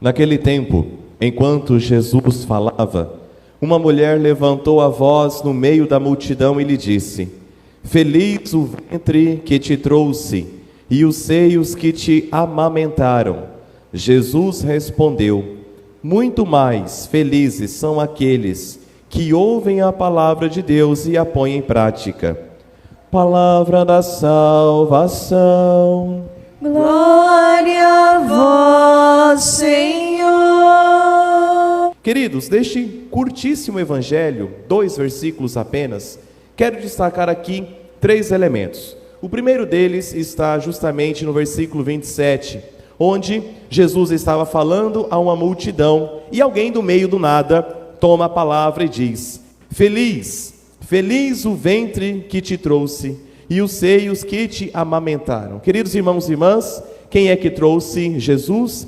Naquele tempo, enquanto Jesus falava, uma mulher levantou a voz no meio da multidão e lhe disse: Feliz o ventre que te trouxe e os seios que te amamentaram. Jesus respondeu: Muito mais felizes são aqueles que ouvem a palavra de Deus e a põem em prática. Palavra da salvação. Glória a vós, Senhor. Queridos, deste curtíssimo evangelho, 2 versículos apenas, quero destacar aqui 3 elementos. O primeiro deles está justamente no versículo 27, onde Jesus estava falando a uma multidão e alguém do meio do nada toma a palavra e diz: Feliz, feliz o ventre que te trouxe e os seios que te amamentaram. Queridos irmãos e irmãs, quem é que trouxe Jesus?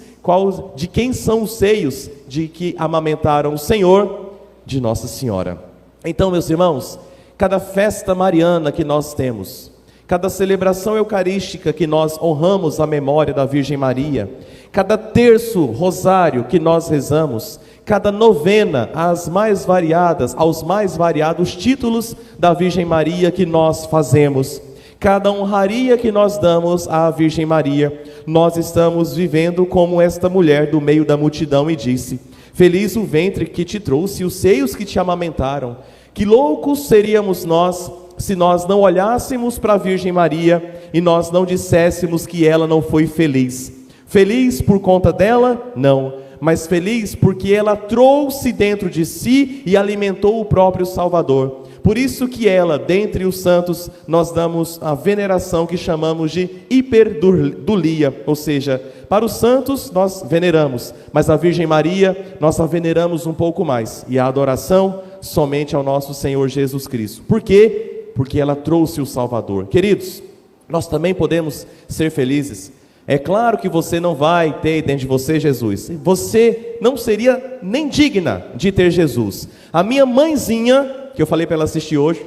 De quem são os seios de que amamentaram o Senhor? De Nossa Senhora. Então, meus irmãos, cada festa mariana que nós temos, cada celebração eucarística que nós honramos a memória da Virgem Maria, cada terço rosário que nós rezamos, cada novena aos mais variados títulos da Virgem Maria que nós fazemos, cada honraria que nós damos à Virgem Maria, nós estamos vivendo como esta mulher do meio da multidão e disse: Feliz o ventre que te trouxe e os seios que te amamentaram. Que loucos seríamos nós se nós não olhássemos para a Virgem Maria e nós não disséssemos que ela não foi feliz. Feliz por conta dela? Não, mas feliz porque ela trouxe dentro de si e alimentou o próprio Salvador. Por isso que ela, dentre os santos, nós damos a veneração que chamamos de hiperdulia, ou seja, para os santos nós veneramos, mas a Virgem Maria nós a veneramos um pouco mais, e a adoração somente ao nosso Senhor Jesus Cristo. Por quê? Porque ela trouxe o Salvador. Queridos, nós também podemos ser felizes. É claro que você não vai ter dentro de você Jesus. Você não seria nem digna de ter Jesus. A minha mãezinha, que eu falei para ela assistir hoje,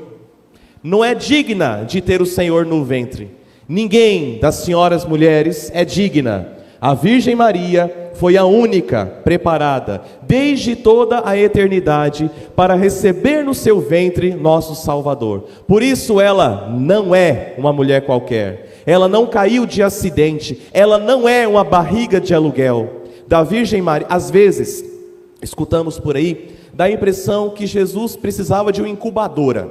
não é digna de ter o Senhor no ventre. Ninguém das senhoras mulheres é digna. A Virgem Maria foi a única preparada desde toda a eternidade para receber no seu ventre nosso Salvador. Por isso ela não é uma mulher qualquer. Ela não caiu de acidente. Ela não é uma barriga de aluguel. Da Virgem Maria, às vezes, escutamos por aí, dá a impressão que Jesus precisava de uma incubadora.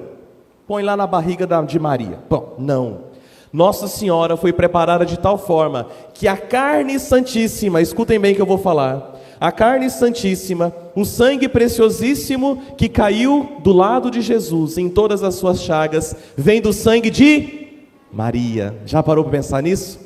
Põe lá na barriga de Maria. Bom, não. Nossa Senhora foi preparada de tal forma que a carne santíssima, escutem bem o que eu vou falar, a carne santíssima, o sangue preciosíssimo que caiu do lado de Jesus em todas as suas chagas, vem do sangue de Maria. Já parou para pensar nisso?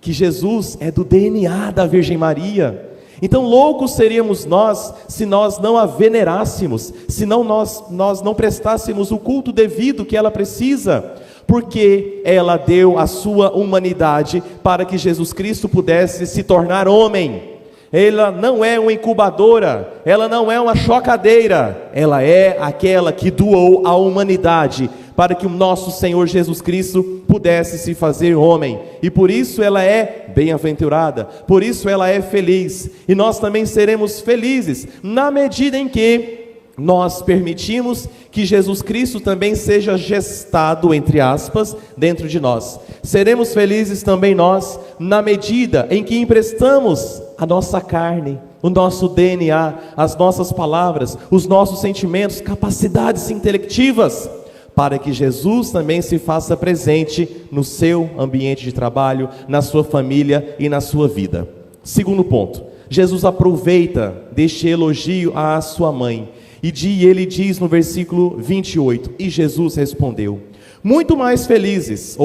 Que Jesus é do DNA da Virgem Maria. Então loucos seríamos nós se nós não a venerássemos, se nós não prestássemos o culto devido que ela precisa, porque ela deu a sua humanidade para que Jesus Cristo pudesse se tornar homem. Ela não é uma incubadora, ela não é uma chocadeira, ela é aquela que doou a humanidade para que o nosso Senhor Jesus Cristo pudesse se fazer homem, e por isso ela é bem-aventurada, por isso ela é feliz, e nós também seremos felizes, na medida em que nós permitimos que Jesus Cristo também seja gestado, entre aspas, dentro de nós. Seremos felizes também nós, na medida em que emprestamos a nossa carne, o nosso DNA, as nossas palavras, os nossos sentimentos, capacidades intelectivas, para que Jesus também se faça presente no seu ambiente de trabalho, na sua família e na sua vida. Segundo ponto, Jesus aproveita deste elogio à sua mãe, e ele diz no versículo 28, e Jesus respondeu: muito mais felizes.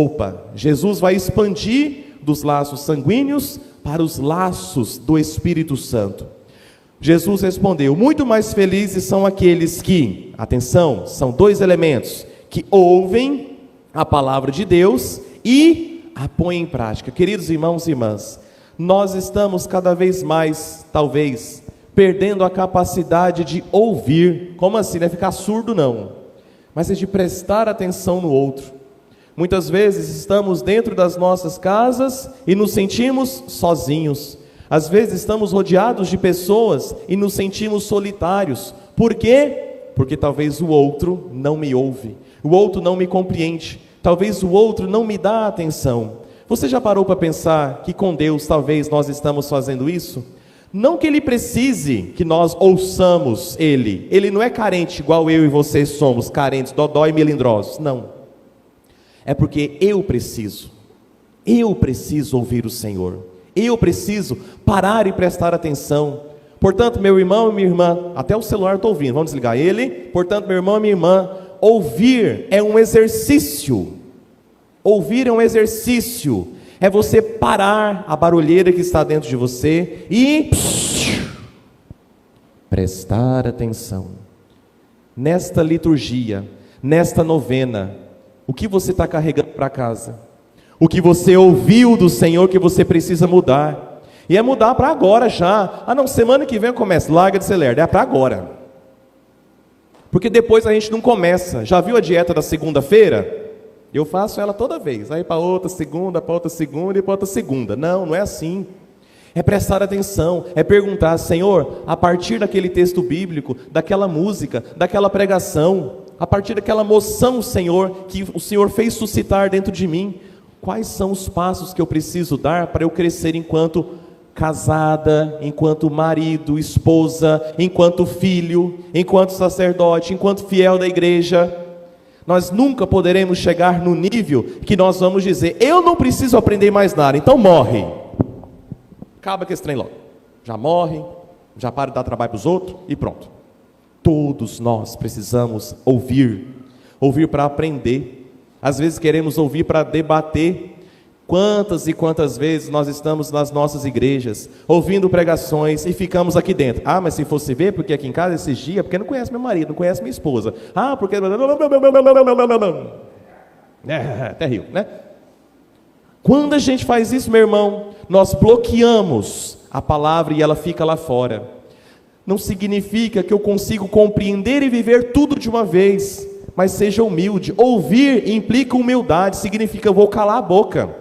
Jesus vai expandir dos laços sanguíneos para os laços do Espírito Santo. Jesus respondeu: muito mais felizes são aqueles que, atenção, são 2 elementos, que ouvem a palavra de Deus e a põem em prática. Queridos irmãos e irmãs, nós estamos cada vez mais, talvez, perdendo a capacidade de ouvir. Como assim? Não é ficar surdo não, mas é de prestar atenção no outro. Muitas vezes estamos dentro das nossas casas e nos sentimos sozinhos. Às vezes estamos rodeados de pessoas e nos sentimos solitários. Por quê? Porque talvez o outro não me ouve, o outro não me compreende, talvez o outro não me dá atenção. Você já parou para pensar que com Deus talvez nós estamos fazendo isso? Não que Ele precise que nós ouçamos Ele. Ele não é carente igual eu e vocês somos, carentes, dodó e melindrosos. Não. É porque eu preciso ouvir o Senhor. Eu preciso parar e prestar atenção. Portanto, meu irmão e minha irmã, até o celular estou ouvindo, vamos desligar ele. Portanto, meu irmão e minha irmã, ouvir é um exercício. Ouvir é um exercício. É você parar a barulheira que está dentro de você e prestar atenção. Nesta liturgia, nesta novena, o que você está carregando para casa? O que você ouviu do Senhor que você precisa mudar? E é mudar para agora já. Ah não, semana que vem eu começo, larga de ser lerdo, é para agora. Porque depois a gente não começa. Já viu a dieta da segunda-feira? Eu faço ela toda vez, aí para outra segunda e para outra segunda. Não, não é assim. É prestar atenção, é perguntar, Senhor, a partir daquele texto bíblico, daquela música, daquela pregação, a partir daquela moção, Senhor, que o Senhor fez suscitar dentro de mim, quais são os passos que eu preciso dar para eu crescer enquanto casada, enquanto marido, esposa, enquanto filho, enquanto sacerdote, enquanto fiel da igreja? Nós nunca poderemos chegar no nível que nós vamos dizer, eu não preciso aprender mais nada, então morre. Acaba com esse trem logo. Já morre, já para de dar trabalho para os outros e pronto. Todos nós precisamos ouvir para aprender. Às vezes queremos ouvir para debater. Quantas e quantas vezes nós estamos nas nossas igrejas, ouvindo pregações e ficamos aqui dentro. Ah, mas se fosse ver, porque aqui em casa esses dias, porque não conhece meu marido, não conhece minha esposa. Ah, porque... É terrível, né? Quando a gente faz isso, meu irmão, nós bloqueamos a palavra e ela fica lá fora. Não significa que eu consigo compreender e viver tudo de uma vez, mas seja humilde. Ouvir implica humildade, significa eu vou calar a boca.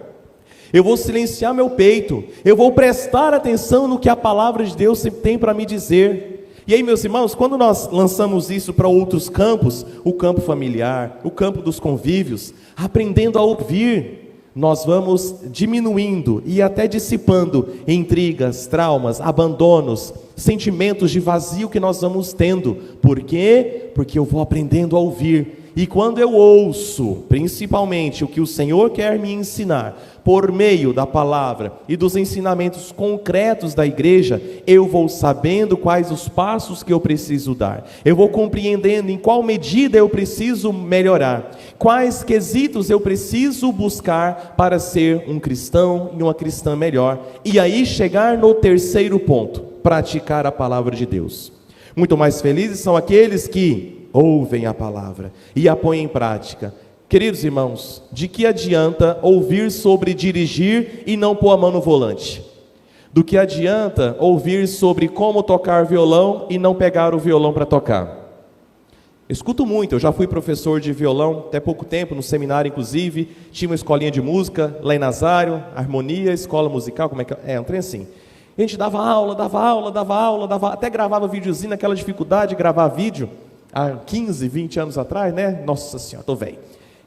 Eu vou silenciar meu peito, eu vou prestar atenção no que a palavra de Deus sempre tem para me dizer. E aí, meus irmãos, quando nós lançamos isso para outros campos, o campo familiar, o campo dos convívios, aprendendo a ouvir, nós vamos diminuindo e até dissipando intrigas, traumas, abandonos, sentimentos de vazio que nós vamos tendo. Por quê? Porque eu vou aprendendo a ouvir. E quando eu ouço, principalmente, o que o Senhor quer me ensinar, por meio da palavra e dos ensinamentos concretos da igreja, eu vou sabendo quais os passos que eu preciso dar. Eu vou compreendendo em qual medida eu preciso melhorar, quais quesitos eu preciso buscar para ser um cristão e uma cristã melhor. E aí chegar no terceiro ponto, praticar a palavra de Deus. Muito mais felizes são aqueles que ouvem a palavra e a põem em prática. Queridos irmãos, de que adianta ouvir sobre dirigir e não pôr a mão no volante? Do que adianta ouvir sobre como tocar violão e não pegar o violão para tocar? Eu escuto muito, eu já fui professor de violão até pouco tempo, no seminário inclusive, tinha uma escolinha de música lá em Nazário, harmonia, escola musical, como é que é? Um trem assim. A gente dava aula, até gravava videozinho, naquela dificuldade de gravar vídeo, há 15, 20 anos atrás, né? Nossa senhora, tô velho.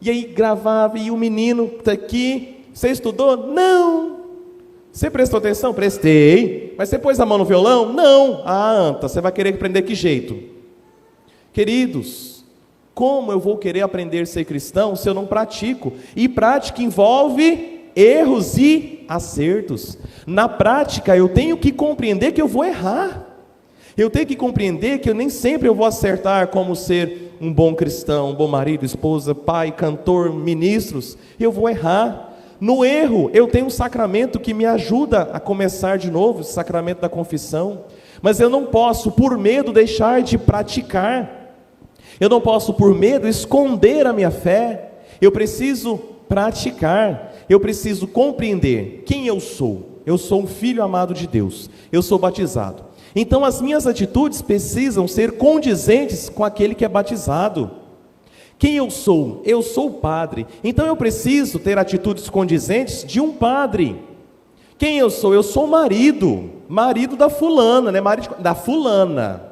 E aí gravava, e o menino está aqui, você estudou? Não. Você prestou atenção? Prestei. Mas você pôs a mão no violão? Não. Ah, Anta, você vai querer aprender que jeito? Queridos, como eu vou querer aprender a ser cristão se eu não pratico? E prática envolve erros e acertos. Na prática eu tenho que compreender que eu vou errar. Eu tenho que compreender que eu nem sempre eu vou acertar como ser um bom cristão, um bom marido, esposa, pai, cantor, ministros. Eu vou errar. No erro, eu tenho um sacramento que me ajuda a começar de novo, o sacramento da confissão. Mas eu não posso, por medo, deixar de praticar. Eu não posso, por medo, esconder a minha fé. Eu preciso praticar. Eu preciso compreender quem eu sou. Eu sou um filho amado de Deus. Eu sou batizado. Então as minhas atitudes precisam ser condizentes com aquele que é batizado. Quem eu sou? Eu sou padre. Então eu preciso ter atitudes condizentes de um padre. Quem eu sou? Eu sou o marido da fulana, né? Da fulana,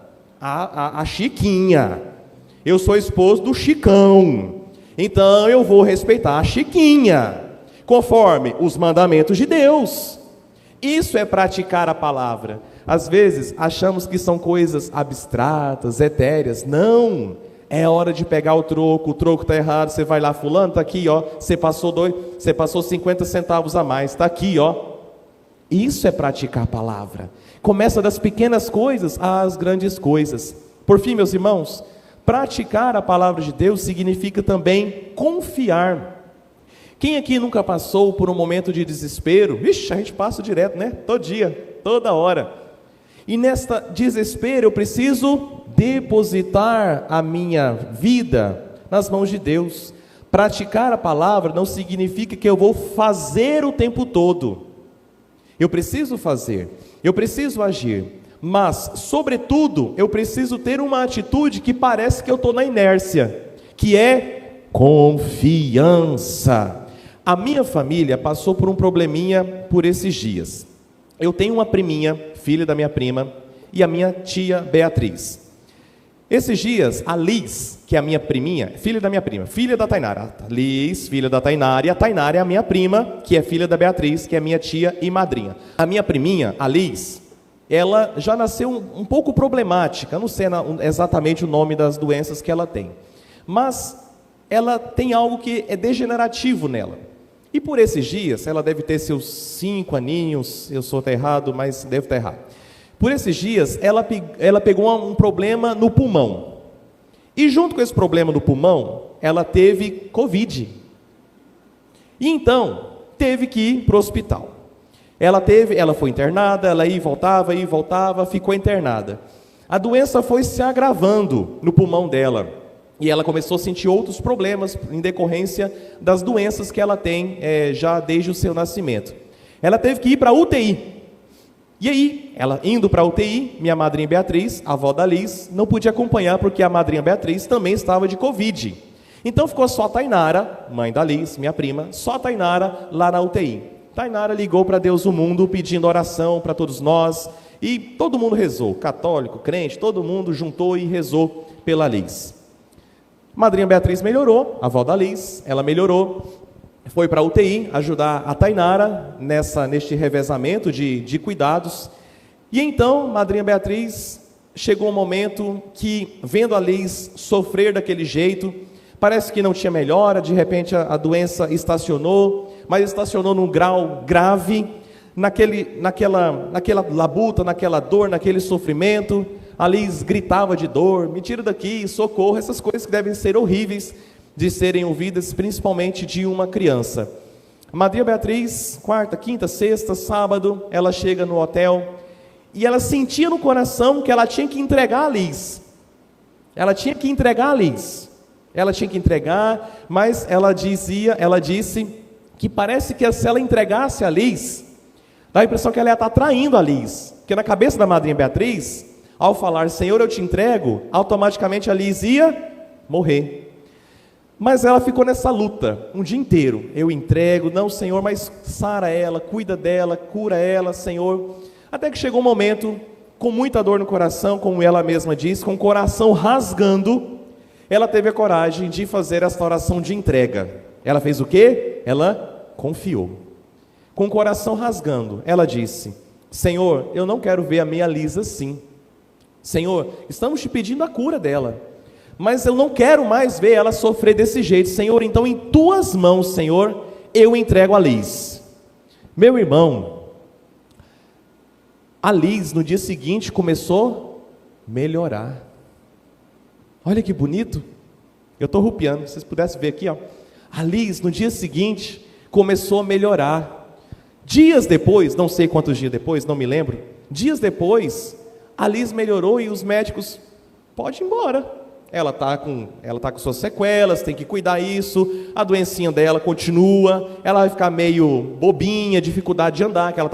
a Chiquinha. Eu sou esposo do Chicão, então eu vou respeitar a Chiquinha, conforme os mandamentos de Deus. Isso é praticar a palavra. Às vezes achamos que são coisas abstratas, etéreas. Não, é hora de pegar o troco está errado, você vai lá, fulano, está aqui, ó, você passou 50 centavos a mais, está aqui, ó. Isso é praticar a palavra. Começa das pequenas coisas às grandes coisas. Por fim, meus irmãos, praticar a palavra de Deus significa também confiar. Quem aqui nunca passou por um momento de desespero? Vixe, a gente passa direto, né? Todo dia, toda hora. E nesta desespero eu preciso depositar a minha vida nas mãos de Deus. Praticar a palavra não significa que eu vou fazer o tempo todo. Eu preciso fazer, eu preciso agir, mas, sobretudo, eu preciso ter uma atitude que parece que eu estou na inércia, que é confiança. A minha família passou por um probleminha por esses dias. Eu tenho uma priminha, filha da minha prima, e a minha tia Beatriz. Esses dias, a Liz, que é a minha priminha, filha da minha prima, filha da Tainara, Liz, filha da Tainara, e a Tainara é a minha prima, que é filha da Beatriz, que é minha tia e madrinha. A minha priminha, a Liz, ela já nasceu um pouco problemática, eu não sei exatamente o nome das doenças que ela tem, mas ela tem algo que é degenerativo nela. E por esses dias, ela deve ter seus 5 aninhos, eu sou até errado, mas devo estar errado. Por esses dias, ela pegou um problema no pulmão. E junto com esse problema no pulmão, ela teve Covid. E então, teve que ir para o hospital. Ela foi internada, ela ia e voltava, ficou internada. A doença foi se agravando no pulmão dela. E ela começou a sentir outros problemas em decorrência das doenças que ela tem já desde o seu nascimento. Ela teve que ir para a UTI. E aí, ela indo para a UTI, minha madrinha Beatriz, a avó da Liz, não podia acompanhar porque a madrinha Beatriz também estava de Covid. Então ficou só a Tainara, mãe da Liz, minha prima, só a Tainara lá na UTI. Tainara ligou para Deus o mundo pedindo oração para todos nós e todo mundo rezou, católico, crente, todo mundo juntou e rezou pela Liz. Madrinha Beatriz melhorou, a avó da Liz, ela melhorou, foi para a UTI ajudar a Tainara neste revezamento de cuidados. E então, madrinha Beatriz, chegou um momento que, vendo a Liz sofrer daquele jeito, parece que não tinha melhora, de repente a doença estacionou, mas estacionou num grau grave, naquela labuta, naquela dor, naquele sofrimento. A Liz gritava de dor, me tira daqui, socorro, essas coisas que devem ser horríveis de serem ouvidas, principalmente de uma criança. Madrinha Beatriz, quarta, quinta, sexta, sábado, ela chega no hotel e ela sentia no coração que ela tinha que entregar a Liz. Ela tinha que entregar, mas ela disse que parece que se ela entregasse a Liz, dá a impressão que ela ia estar traindo a Liz, porque na cabeça da madrinha Beatriz, ao falar, Senhor, eu te entrego, automaticamente a Liz ia morrer. Mas ela ficou nessa luta, um dia inteiro, eu entrego, não Senhor, mas sara ela, cuida dela, cura ela, Senhor. Até que chegou um momento, com muita dor no coração, como ela mesma diz, com o coração rasgando, ela teve a coragem de fazer essa oração de entrega. Ela fez o quê? Ela confiou. Com o coração rasgando, ela disse, Senhor, eu não quero ver a minha Liz assim. Senhor, estamos te pedindo a cura dela, mas eu não quero mais ver ela sofrer desse jeito. Senhor, então em tuas mãos, Senhor, eu entrego a Liz. Meu irmão, a Liz no dia seguinte começou a melhorar. Olha que bonito. Eu estou rupiando, se vocês pudessem ver aqui, ó. A Liz no dia seguinte começou a melhorar. Dias depois, não sei quantos dias depois, não me lembro. Dias depois, a Liz melhorou e os médicos, pode ir embora. Ela está com suas sequelas, tem que cuidar isso, a doencinha dela continua, ela vai ficar meio bobinha, dificuldade de andar, que ela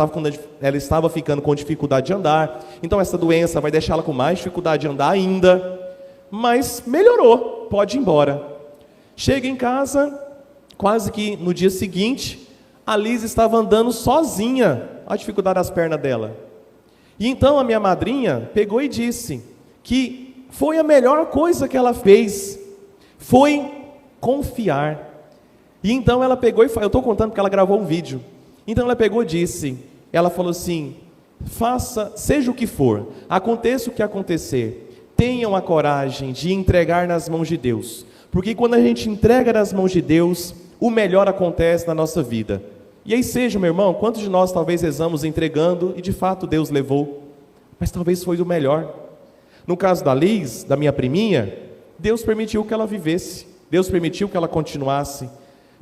estava ficando com dificuldade de andar, então essa doença vai deixá-la com mais dificuldade de andar ainda, mas melhorou, pode ir embora. Chega em casa, quase que no dia seguinte, a Liz estava andando sozinha a dificuldade das pernas dela. E então a minha madrinha pegou e disse que foi a melhor coisa que ela fez, foi confiar. E então ela pegou e eu estou contando porque ela gravou um vídeo. Então ela pegou e disse, ela falou assim, faça, seja o que for, aconteça o que acontecer, tenham a coragem de entregar nas mãos de Deus, porque quando a gente entrega nas mãos de Deus, o melhor acontece na nossa vida. E aí seja, meu irmão, quantos de nós talvez rezamos entregando e de fato Deus levou, mas talvez foi o melhor. No caso da Liz, da minha priminha, Deus permitiu que ela vivesse, Deus permitiu que ela continuasse.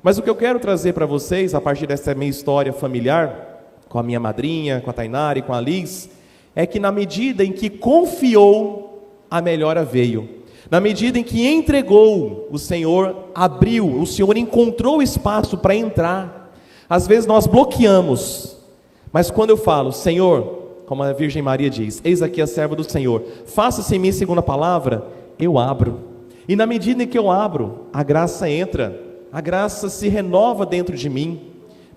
Mas o que eu quero trazer para vocês, a partir dessa minha história familiar, com a minha madrinha, com a Tainara e com a Liz, é que na medida em que confiou, a melhora veio. Na medida em que entregou, o Senhor abriu, o Senhor encontrou espaço para entrar. Às vezes nós bloqueamos, mas quando eu falo, Senhor, como a Virgem Maria diz, eis aqui a serva do Senhor, faça-se em mim segundo a palavra, eu abro. E na medida em que eu abro, a graça entra, a graça se renova dentro de mim.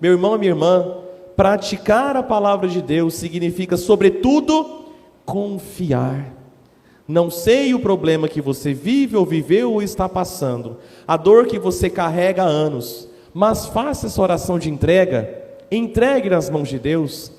Meu irmão e minha irmã, praticar a palavra de Deus significa, sobretudo, confiar. Não sei o problema que você vive ou viveu ou está passando, a dor que você carrega há anos, mas faça essa oração de entrega, entregue nas mãos de Deus.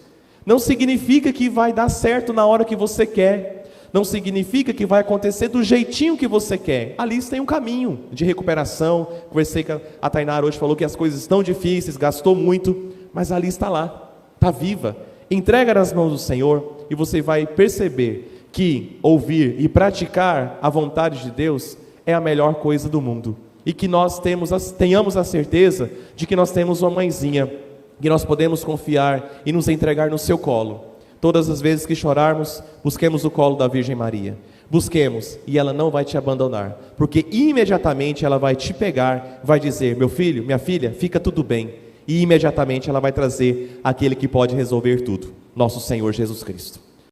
Não significa que vai dar certo na hora que você quer, não significa que vai acontecer do jeitinho que você quer. Ali tem um caminho de recuperação. Conversei com a Tainara hoje, falou que as coisas estão difíceis, gastou muito, mas ali está lá, está viva. Entrega nas mãos do Senhor e você vai perceber que ouvir e praticar a vontade de Deus é a melhor coisa do mundo. E que nós tenhamos a certeza de que nós temos uma mãezinha, que nós podemos confiar e nos entregar no seu colo. Todas as vezes que chorarmos, busquemos o colo da Virgem Maria. Busquemos, e ela não vai te abandonar, porque imediatamente ela vai te pegar, vai dizer, meu filho, minha filha, fica tudo bem. E imediatamente ela vai trazer aquele que pode resolver tudo, nosso Senhor Jesus Cristo.